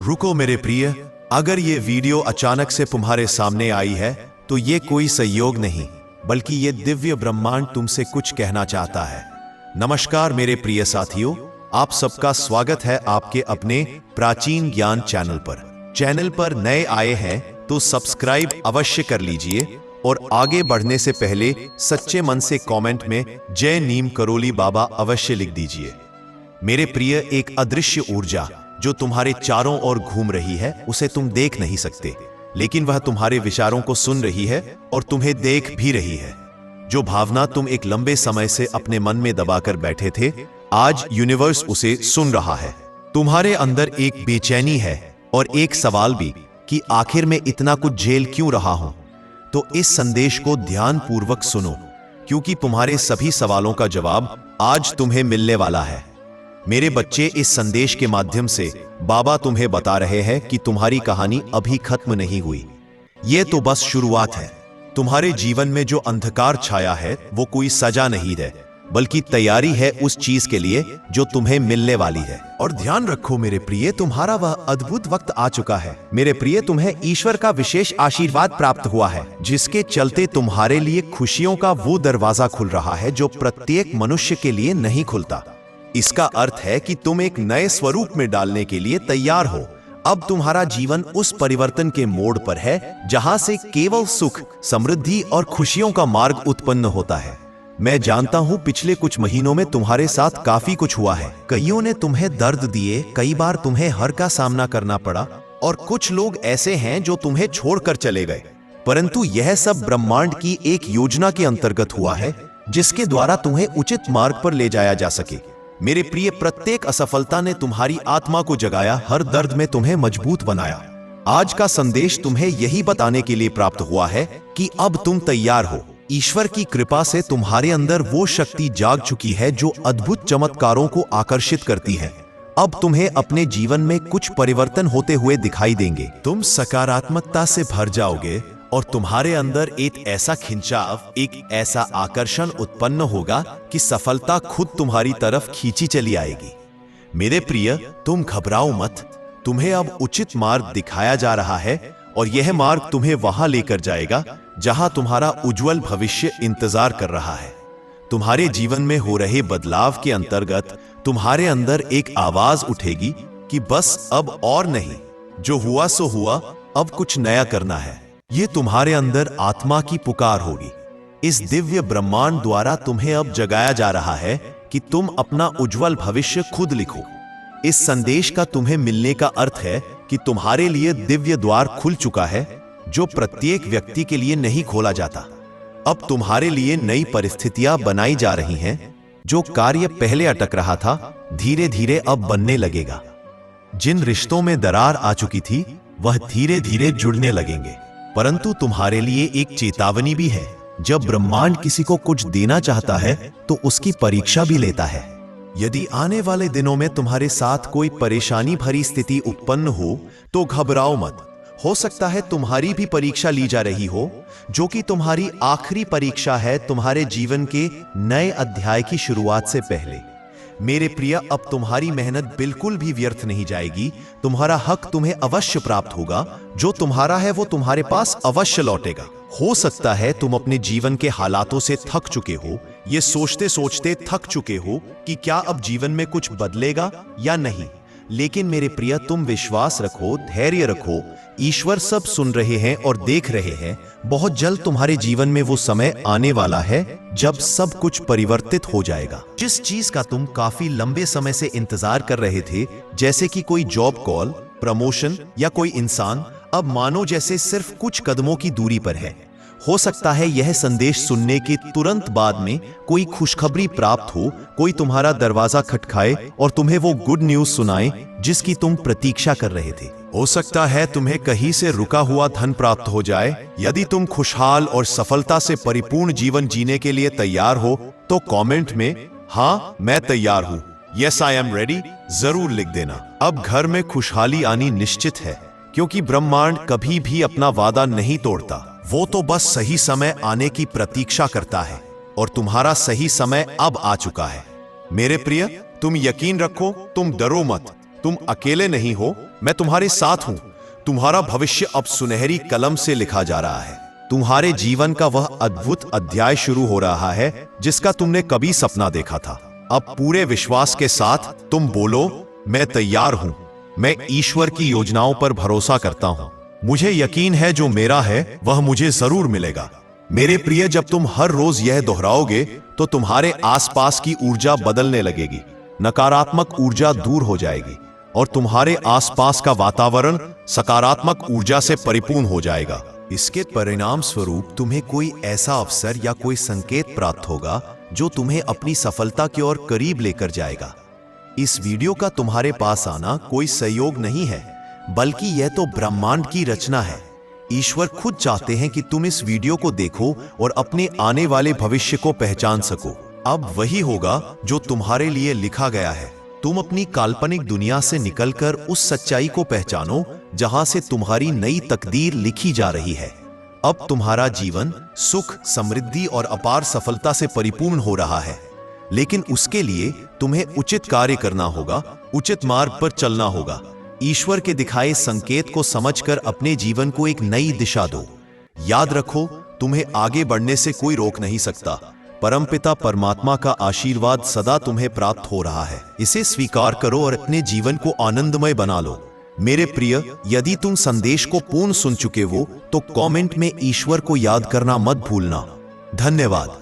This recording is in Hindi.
रुको मेरे प्रिय, अगर ये वीडियो अचानक से तुम्हारे सामने आई है तो ये कोई संयोग नहीं, बल्कि ये दिव्य ब्रह्मांड तुमसे कुछ कहना चाहता है। नमस्कार मेरे प्रिय साथियों, आप सबका स्वागत है आपके अपने प्राचीन ज्ञान चैनल पर। चैनल पर नए आए हैं तो सब्सक्राइब अवश्य कर लीजिए और आगे बढ़ने से पहले सच्चे मन से कमेंट में जय नीम करोली बाबा अवश्य लिख दीजिए। मेरे प्रिय, एक अदृश्य ऊर्जा जो तुम्हारे चारों ओर घूम रही है उसे तुम देख नहीं सकते, लेकिन वह तुम्हारे विचारों को सुन रही है और तुम्हें देख भी रही है। जो भावना तुम एक लंबे समय से अपने मन में दबाकर बैठे थे, आज यूनिवर्स उसे सुन रहा है। तुम्हारे अंदर एक बेचैनी है और एक सवाल भी कि आखिर में इतना कुछ झेल क्यों रहा हूं। तो इस संदेश को ध्यानपूर्वक सुनो, क्योंकि तुम्हारे सभी सवालों का जवाब आज तुम्हें मिलने वाला है। मेरे बच्चे, इस संदेश के माध्यम से बाबा तुम्हें बता रहे हैं कि तुम्हारी कहानी अभी खत्म नहीं हुई। यह तो बस शुरुआत है। तुम्हारे जीवन में जो अंधकार छाया है वो कोई सजा नहीं है, बल्कि तैयारी है उस चीज के लिए जो तुम्हें मिलने वाली है। और ध्यान रखो मेरे प्रिय, तुम्हारा वह अद्भुत वक्त आ चुका है। मेरे प्रिय, तुम्हें ईश्वर का विशेष आशीर्वाद प्राप्त हुआ है, जिसके चलते तुम्हारे लिए खुशियों का वो दरवाजा खुल रहा है जो प्रत्येक मनुष्य के लिए नहीं खुलता। इसका अर्थ है कि तुम एक नए स्वरूप में डालने के लिए तैयार हो। अब तुम्हारा जीवन उस परिवर्तन के मोड़ पर है जहां से केवल सुख, समृद्धि और खुशियों का मार्ग उत्पन्न होता है। मैं जानता हूं पिछले कुछ महीनों में तुम्हारे साथ काफी कुछ हुआ है। कईयों ने तुम्हें दर्द दिए, कई बार तुम्हें हर का सामना करना पड़ा, और कुछ लोग ऐसे हैं जो तुम्हें छोड़कर चले गए। परंतु यह सब ब्रह्मांड की एक योजना के अंतर्गत हुआ है, जिसके द्वारा तुम्हें उचित मार्ग पर ले जाया जा सके। मेरे प्रिय, प्रत्येक असफलता ने तुम्हारी आत्मा को जगाया, हर दर्द में तुम्हें मजबूत बनाया। आज का संदेश तुम्हें यही बताने के लिए प्राप्त हुआ है कि अब तुम तैयार हो। ईश्वर की कृपा से तुम्हारे अंदर वो शक्ति जाग चुकी है जो अद्भुत चमत्कारों को आकर्षित करती है। अब तुम्हें अपने जीवन में कुछ परिवर्तन होते हुए दिखाई देंगे। तुम सकारात्मकता से भर जाओगे और तुम्हारे अंदर एक ऐसा खिंचाव, एक ऐसा आकर्षण उत्पन्न होगा कि सफलता खुद तुम्हारी तरफ खींची चली आएगी। मेरे प्रिय, तुम घबराओ मत। तुम्हें अब उचित मार्ग दिखाया जा रहा है और यह मार्ग तुम्हें वहां लेकर जाएगा जहां तुम्हारा उज्जवल भविष्य इंतजार कर रहा है। तुम्हारे जीवन में हो रहे बदलाव के अंतर्गत तुम्हारे अंदर एक आवाज उठेगी कि बस अब और नहीं, जो हुआ सो हुआ, अब कुछ नया करना है। ये तुम्हारे अंदर आत्मा की पुकार होगी। इस दिव्य ब्रह्मांड द्वारा तुम्हें अब जगाया जा रहा है कि तुम अपना उज्जवल भविष्य खुद लिखो। इस संदेश का तुम्हें मिलने का अर्थ है कि तुम्हारे लिए दिव्य द्वार खुल चुका है, जो प्रत्येक व्यक्ति के लिए नहीं खोला जाता। अब तुम्हारे लिए नई परिस्थितियां बनाई जा रही हैं। जो कार्य पहले अटक रहा था, धीरे धीरे अब बनने लगेगा। जिन रिश्तों में दरार आ चुकी थी, वह धीरे धीरे जुड़ने लगेंगे। परंतु तुम्हारे लिए एक चेतावनी भी है। जब ब्रह्मांड किसी को कुछ देना चाहता है तो उसकी परीक्षा भी लेता है। यदि आने वाले दिनों में तुम्हारे साथ कोई परेशानी भरी स्थिति उत्पन्न हो तो घबराओ मत। हो सकता है तुम्हारी भी परीक्षा ली जा रही हो, जो कि तुम्हारी आखिरी परीक्षा है तुम्हारे जीवन के नए अध्याय की शुरुआत से पहले। मेरे प्रिय, अब तुम्हारी मेहनत बिल्कुल भी व्यर्थ नहीं जाएगी। तुम्हारा हक तुम्हें अवश्य प्राप्त होगा। जो तुम्हारा है वो तुम्हारे पास अवश्य लौटेगा। हो सकता है तुम अपने जीवन के हालातों से थक चुके हो, ये सोचते सोचते थक चुके हो कि क्या अब जीवन में कुछ बदलेगा या नहीं। लेकिन मेरे प्रिय, तुम विश्वास रखो, धैर्य रखो। ईश्वर सब सुन रहे हैं और देख रहे हैं। बहुत जल्द तुम्हारे जीवन में वो समय आने वाला है जब सब कुछ परिवर्तित हो जाएगा। जिस चीज का तुम काफी लंबे समय से इंतजार कर रहे थे, जैसे कि कोई जॉब कॉल, प्रमोशन या कोई इंसान, अब मानो जैसे सिर्फ कुछ कदमों की दूरी पर है। हो सकता है यह संदेश सुनने के तुरंत बाद में कोई खुशखबरी प्राप्त हो, कोई तुम्हारा दरवाजा खटखाए और तुम्हें वो गुड न्यूज सुनाए जिसकी तुम प्रतीक्षा कर रहे थे। हो सकता है तुम्हें कहीं से रुका हुआ धन प्राप्त हो जाए। यदि तुम खुशहाल और सफलता से परिपूर्ण जीवन जीने के लिए तैयार हो तो कमेंट में हाँ मैं तैयार हूँ, यस आई एम रेडी, जरूर लिख देना। अब घर में खुशहाली आनी निश्चित है, क्योंकि ब्रह्मांड कभी भी अपना वादा नहीं तोड़ता। वो तो बस सही समय आने की प्रतीक्षा करता है और तुम्हारा सही समय अब आ चुका है। मेरे प्रिय, तुम यकीन रखो, तुम डरो मत, तुम अकेले नहीं हो, मैं तुम्हारे साथ हूं। तुम्हारा भविष्य अब सुनहरी कलम से लिखा जा रहा है। तुम्हारे जीवन का वह अद्भुत अध्याय शुरू हो रहा है जिसका तुमने कभी सपना देखा था। अब पूरे विश्वास के साथ तुम बोलो, मैं तैयार हूं। मैं ईश्वर की योजनाओं पर भरोसा करता हूं। मुझे यकीन है जो मेरा है वह मुझे जरूर मिलेगा। मेरे प्रिय, जब तुम हर रोज यह दोहराओगे तो तुम्हारे आसपास की ऊर्जा बदलने लगेगी। नकारात्मक ऊर्जा दूर हो जाएगी और तुम्हारे आसपास का वातावरण सकारात्मक ऊर्जा से परिपूर्ण हो जाएगा। इसके परिणाम स्वरूप तुम्हें कोई ऐसा अवसर या कोई संकेत प्राप्त होगा जो तुम्हें अपनी सफलता की ओर करीब लेकर जाएगा। इस वीडियो का तुम्हारे पास आना कोई संयोग नहीं है, बल्कि यह तो ब्रह्मांड की रचना है। ईश्वर खुद चाहते हैं कि तुम इस वीडियो को देखो और अपने आने वाले भविष्य को पहचान सको। अब वही होगा जो तुम्हारे लिए लिखा गया है। तुम अपनी काल्पनिक दुनिया से निकलकर उस सच्चाई को पहचानो जहां से तुम्हारी नई तकदीर लिखी जा रही है। अब तुम्हारा जीवन सुख, समृद्धि और अपार सफलता से परिपूर्ण हो रहा है। लेकिन उसके लिए तुम्हें उचित कार्य करना होगा, उचित मार्ग पर चलना होगा। ईश्वर के दिखाए संकेत को समझकर अपने जीवन को एक नई दिशा दो। याद रखो, तुम्हें आगे बढ़ने से कोई रोक नहीं सकता। परमपिता परमात्मा का आशीर्वाद सदा तुम्हें प्राप्त हो रहा है। इसे स्वीकार करो और अपने जीवन को आनंदमय बना लो। मेरे प्रिय, यदि तुम संदेश को पूर्ण सुन चुके हो तो कमेंट में ईश्वर को याद करना मत भूलना। धन्यवाद।